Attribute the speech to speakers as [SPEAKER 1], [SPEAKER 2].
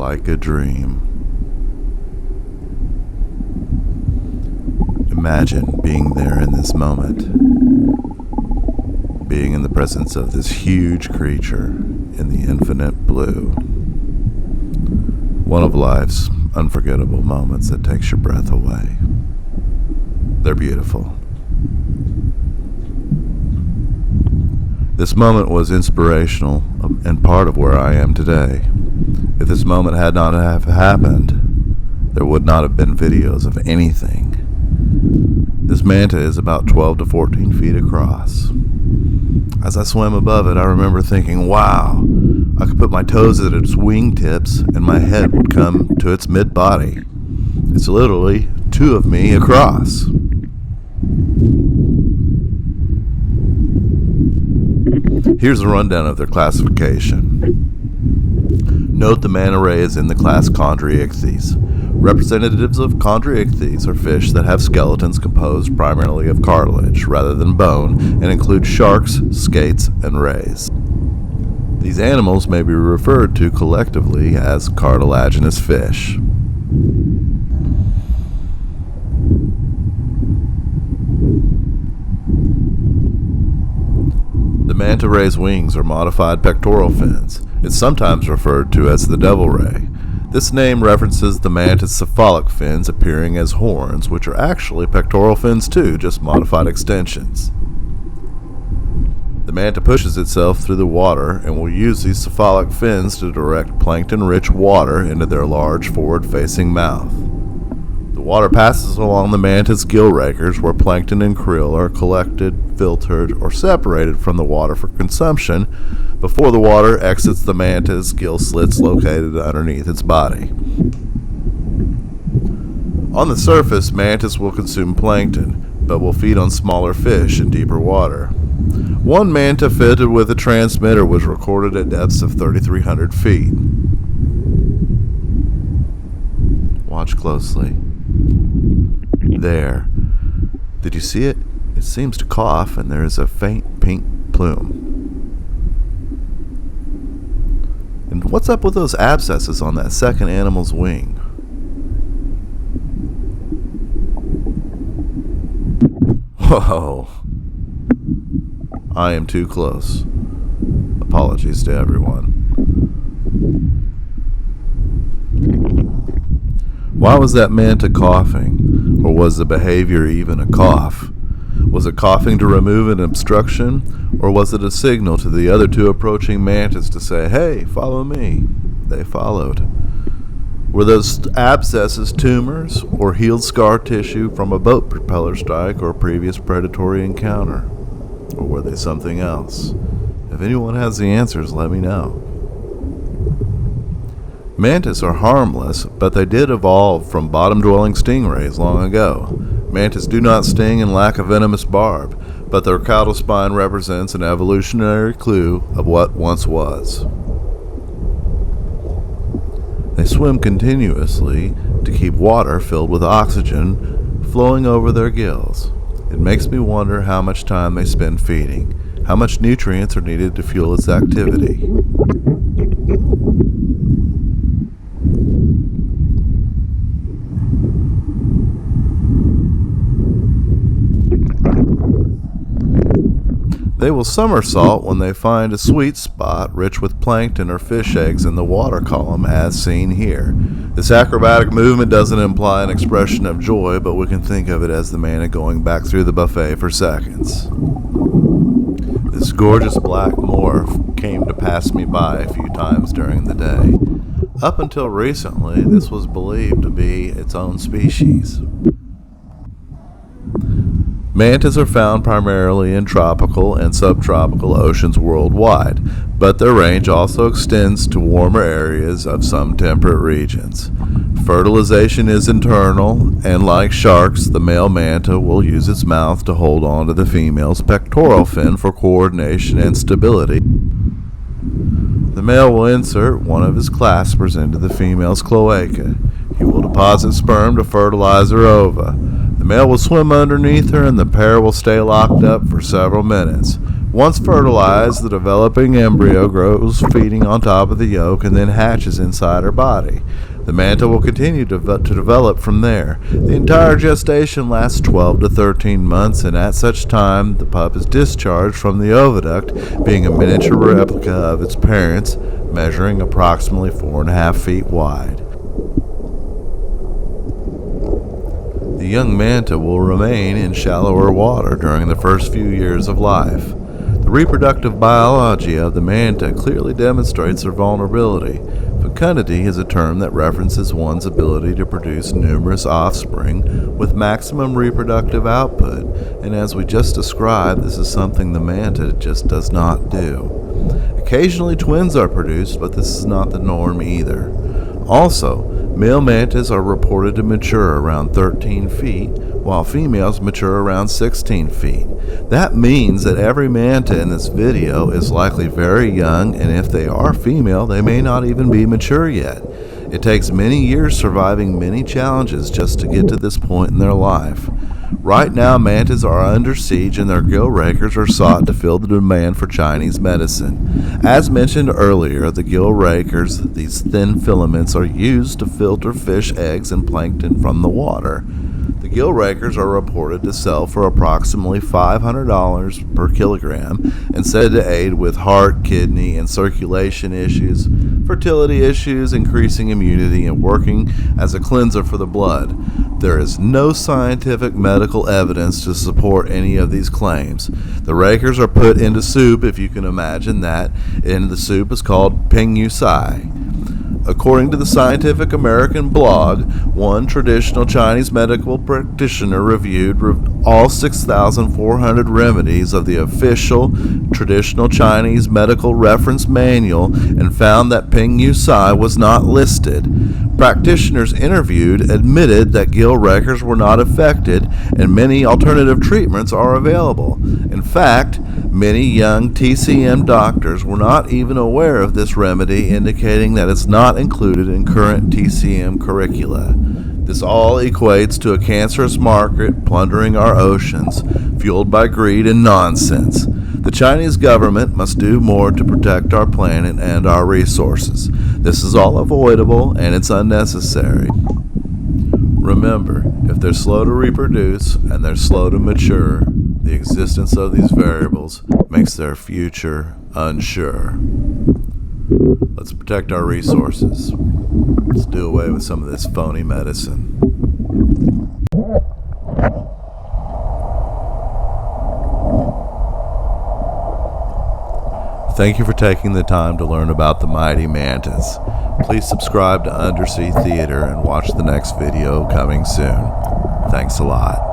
[SPEAKER 1] like a dream. Imagine being there in this moment, being in the presence of this huge creature in the infinite blue. One of life's unforgettable moments that takes your breath away. They're beautiful. This moment was inspirational and part of where I am today. If this moment had not have happened, there would not have been videos of anything. This manta is about 12 to 14 feet across. As I swam above it, I remember thinking, wow, I could put my toes at its wingtips and my head would come to its mid-body. It's literally two of me across. Here's a rundown of their classification. Note the manta ray is in the class Chondriichthyes. Representatives of Chondriichthyes are fish that have skeletons composed primarily of cartilage rather than bone and include sharks, skates, and rays. These animals may be referred to collectively as cartilaginous fish. The manta ray's wings are modified pectoral fins. It's sometimes referred to as the devil ray. This name references the manta's cephalic fins appearing as horns, which are actually pectoral fins too, just modified extensions. The manta pushes itself through the water and will use these cephalic fins to direct plankton-rich water into their large forward-facing mouth. The water passes along the manta's gill rakers where plankton and krill are collected, filtered, or separated from the water for consumption before the water exits the manta's gill slits located underneath its body. On the surface, mantas will consume plankton, but will feed on smaller fish in deeper water. One manta fitted with a transmitter was recorded at depths of 3,300 feet. Watch closely. There. Did you see it? It seems to cough, and there is a faint pink plume. And what's up with those abscesses on that second animal's wing? Whoa. I am too close. Apologies to everyone. Why was that manta coughing? Or was the behavior even a cough? Was it coughing to remove an obstruction? Or was it a signal to the other two approaching mantas to say, hey, follow me? They followed. Were those abscesses tumors or healed scar tissue from a boat propeller strike or a previous predatory encounter? Or were they something else? If anyone has the answers, let me know. Mantas are harmless, but they did evolve from bottom-dwelling stingrays long ago. Mantas do not sting and lack a venomous barb, but their caudal spine represents an evolutionary clue of what once was. They swim continuously to keep water filled with oxygen flowing over their gills. It makes me wonder how much time they spend feeding, how much nutrients are needed to fuel its activity. They will somersault when they find a sweet spot rich with plankton or fish eggs in the water column, as seen here. This acrobatic movement doesn't imply an expression of joy, but we can think of it as the manta going back through the buffet for seconds. This gorgeous black morph came to pass me by a few times during the day. Up until recently, this was believed to be its own species. Mantas are found primarily in tropical and subtropical oceans worldwide, but their range also extends to warmer areas of some temperate regions. Fertilization is internal, and like sharks, the male manta will use its mouth to hold on to the female's pectoral fin for coordination and stability. The male will insert one of his claspers into the female's cloaca. He will deposit sperm to fertilize her ova. The male will swim underneath her and the pair will stay locked up for several minutes. Once fertilized, the developing embryo grows feeding on top of the yolk and then hatches inside her body. The manta will continue to develop from there. The entire gestation lasts 12 to 13 months, and at such time, the pup is discharged from the oviduct, being a miniature replica of its parents, measuring approximately 4.5 feet wide. The young manta will remain in shallower water during the first few years of life. The reproductive biology of the manta clearly demonstrates their vulnerability. Fecundity is a term that references one's ability to produce numerous offspring with maximum reproductive output, and as we just described, this is something the manta just does not do. Occasionally twins are produced, but this is not the norm either. Also, male mantas are reported to mature around 13 feet, while females mature around 16 feet. That means that every manta in this video is likely very young, and if they are female, they may not even be mature yet. It takes many years surviving many challenges just to get to this point in their life. Right now, mantas are under siege and their gill rakers are sought to fill the demand for Chinese medicine. As mentioned earlier, the gill rakers, these thin filaments, are used to filter fish eggs and plankton from the water. The gill rakers are reported to sell for approximately $500 per kilogram and said to aid with heart, kidney, and circulation issues, fertility issues, increasing immunity, and working as a cleanser for the blood. There is no scientific medical evidence to support any of these claims. The rakers are put into soup, if you can imagine that, and the soup is called ping yu sai. According to the Scientific American blog, one traditional Chinese medical practitioner reviewed all 6,400 remedies of the official traditional Chinese medical reference manual and found that ping yu sai was not listed. Practitioners interviewed admitted that gill rakers were not affected and many alternative treatments are available. In fact, many young TCM doctors were not even aware of this remedy, indicating that it's not included in current TCM curricula. This all equates to a cancerous market plundering our oceans, fueled by greed and nonsense. The Chinese government must do more to protect our planet and our resources. This is all avoidable and it's unnecessary. Remember, if they're slow to reproduce and they're slow to mature, the existence of these variables makes their future unsure. Let's protect our resources. Let's do away with some of this phony medicine. Thank you for taking the time to learn about the mighty mantas. Please subscribe to Undersea Theater and watch the next video coming soon. Thanks a lot.